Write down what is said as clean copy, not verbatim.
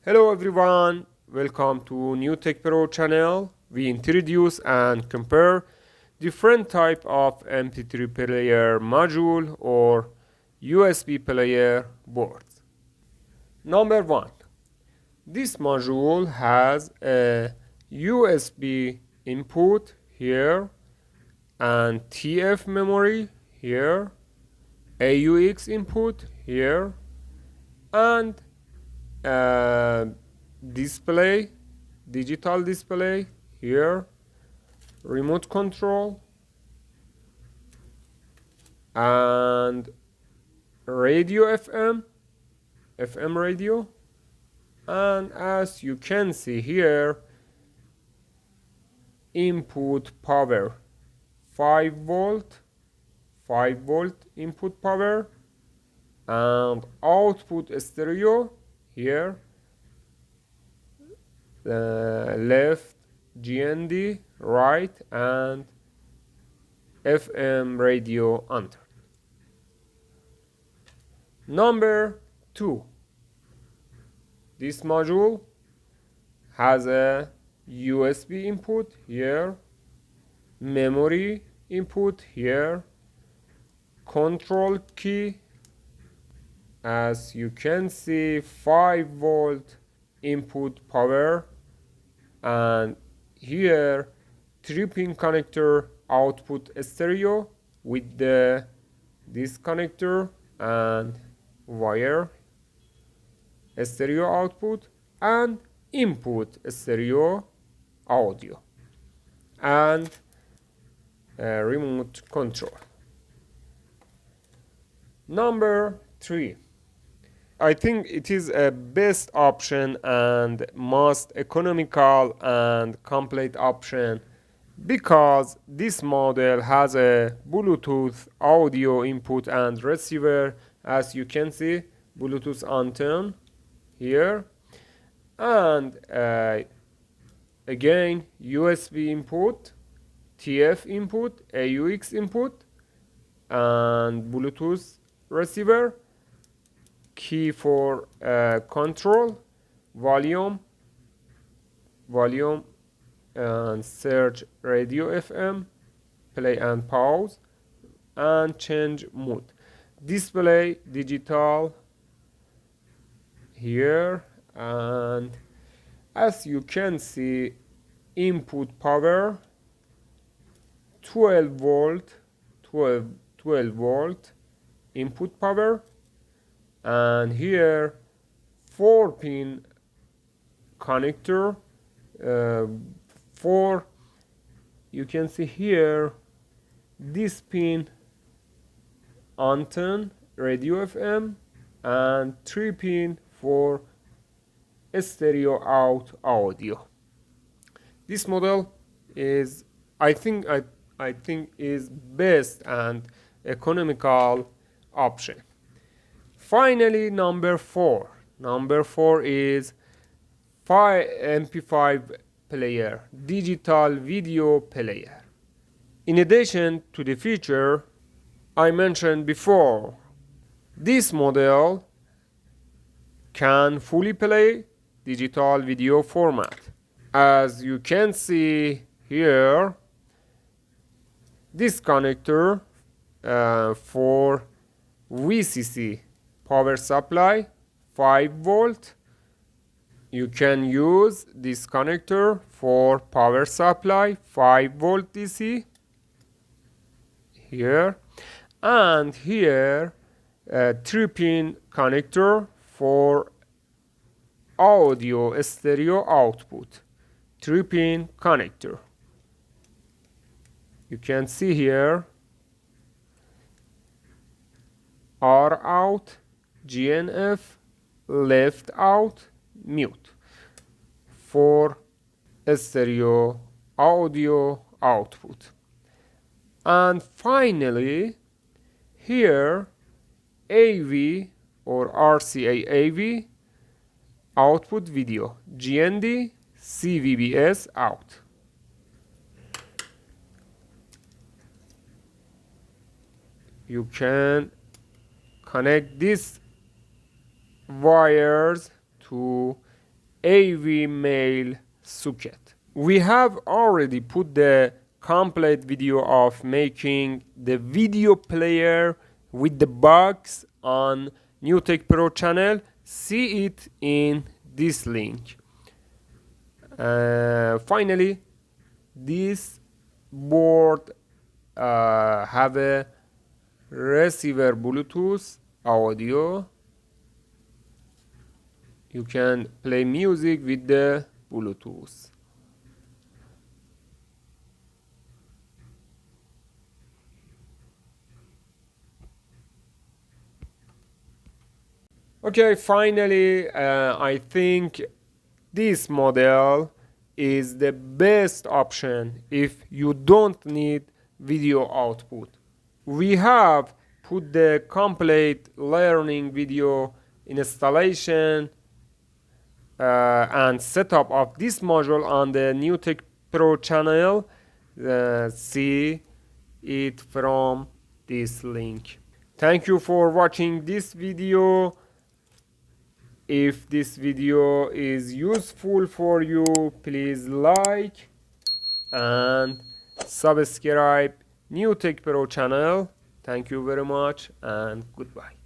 Hello everyone, welcome to New Tech Pro channel. We introduce and compare different type of MP3 player module or USB player boards. Number 1. This module has a USB input here and TF memory here, AUX input here, and display, digital display here, remote control, and radio FM radio, and as you can see here, input power 5 volt input power, and output stereo here, left GND, right, and FM radio enter. Number 2. This module has a USB input here, memory input here, control key, as you can see 5 volt input power, and here 3-pin connector output stereo with this connector and wire stereo output, and input stereo audio, and remote control. Number 3. I think it is a best option and most economical and complete option because this model has a Bluetooth audio input and receiver, as you can see, Bluetooth antenna here, and again USB input, TF input, AUX input, and Bluetooth receiver, key for control, volume, and search radio FM, play and pause, and change mode. Display digital here, and as you can see, input power 12 volt input power, and here 4-pin connector, you can see here this pin antenna radio FM, and 3-pin for stereo out audio. This model is I think is best and economical option. Finally, number 4. Number 4 is MP5 player, digital video player. In addition to the feature I mentioned before, this model can fully play digital video format. As you can see here, this connector for VCC power supply 5 volt. You can use this connector for power supply 5 volt DC here, and here 3-pin connector for audio stereo output, 3-pin connector. You can see here R out, GNF, left out, mute for stereo audio output. And finally, here AV or RCA AV output video, GND, CVBS out. You can connect these wires to AV mail socket. We have already put the complete video of making the video player with the box on NewTek Pro channel. See it in this link. Finally, this board have a receiver Bluetooth audio. You can play music with the Bluetooth. Okay, finally, I think this model is the best option if you don't need video output. We have put the complete learning video installation and setup of this module on the NewTek Pro channel. See it from this link. Thank you for watching this video. If this video is useful for you, please like and subscribe NewTek Pro channel. Thank you very much and goodbye.